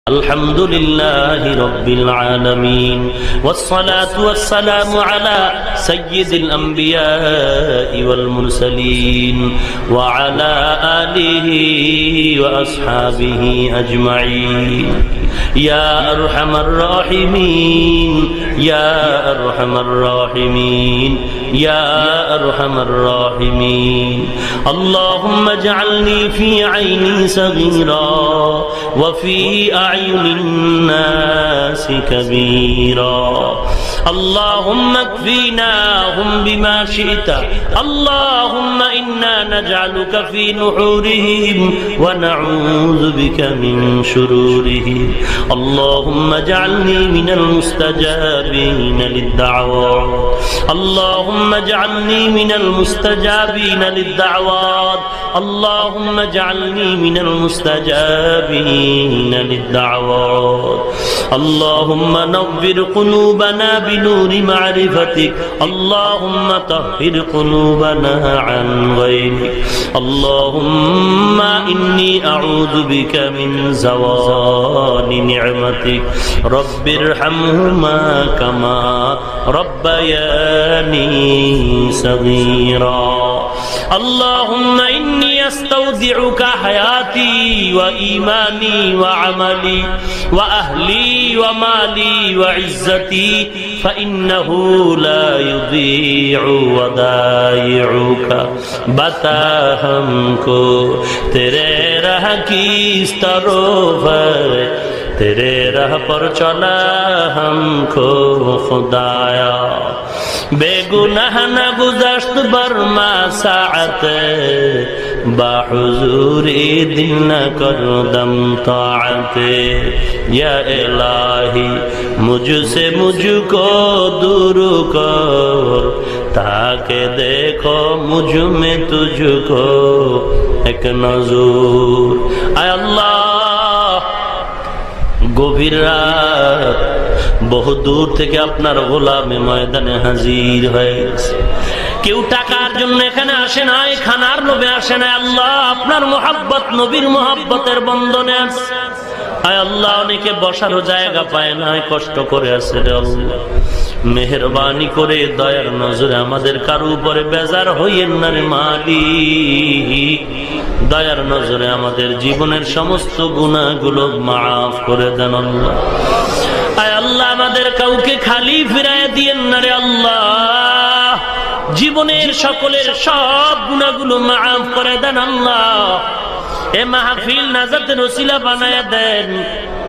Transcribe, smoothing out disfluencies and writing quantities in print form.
الحمد لله رب العالمين والصلاة والسلام على سيد الأنبياء والمرسلين وعلى آله وأصحابه أجمعين يا أرحم الراحمين يا أرحم الراحمين يا أرحم الراحمين اللهم اجعلني في عيني صغيرا وفي أعين الناس كبيرا اللهم اكفيناهم بما شئت اللهم إنا نجعلك في نحورهم ونعوذ بك من شرورهم اللهم اجعلني من المستجابين للدعوات اللهم اجعلني من المستجابين للدعوات اللهم اجعلني من المستجابين للدعوات اللهم نور قلوبنا بنور معرفتك اللهم طهر قلوبنا عن غيرك اللهم إني أعوذ بك من زوال نعمتك رب ارحمهما كما ربياني صغيرا اللهم إني أستودعك حياتي وإيماني وعملي وأهلي ومالي وعزتي فإنه لا يضيع ودائعك बता हमको तेरे राह की इस तरफ तेरे राह पर चला हमको खुदाया बेगुनाह न गुज़श्त बरमा साअत बाहुज़ूरी दिल न कर दम ताअते या इलाही मुझसे मुझको दूर कर ताकि देखो मुझ में तुझको एक नज़ूर आय अल्लाह गभीर रात বহু দূর থেকে আপনার গোলামে ময়দানে হাজির হয়েছে কেউ টাকার জন্য এখানে আসে নাই খানার লোভে আসে নাই আল্লাহ আপনার মোহাব্বত নবীর মোহাব্বতের বন্ধনে আছে আয় আল্লাহ অনেকে বসারও জায়গা পায় না কষ্ট করে আছে রে আল্লাহ মেহেরবানি করে দয়ার নজরে আমাদের কারো উপরে বেজার হইয়েন না রে মালিক দয়ার নজরে আমাদের জীবনের সমস্ত গুনাহগুলো মাফ করে দেন আল্লাহ আয় আল্লাহ আমাদের কাউকে খালি ফিরায় দিয়েন না রে আল্লাহ জীবনের সকলের সব গুনাহগুলো মাফ করে দেন আল্লাহ এ মাহফিল নাজাতের ওসিলা বানায়া দেন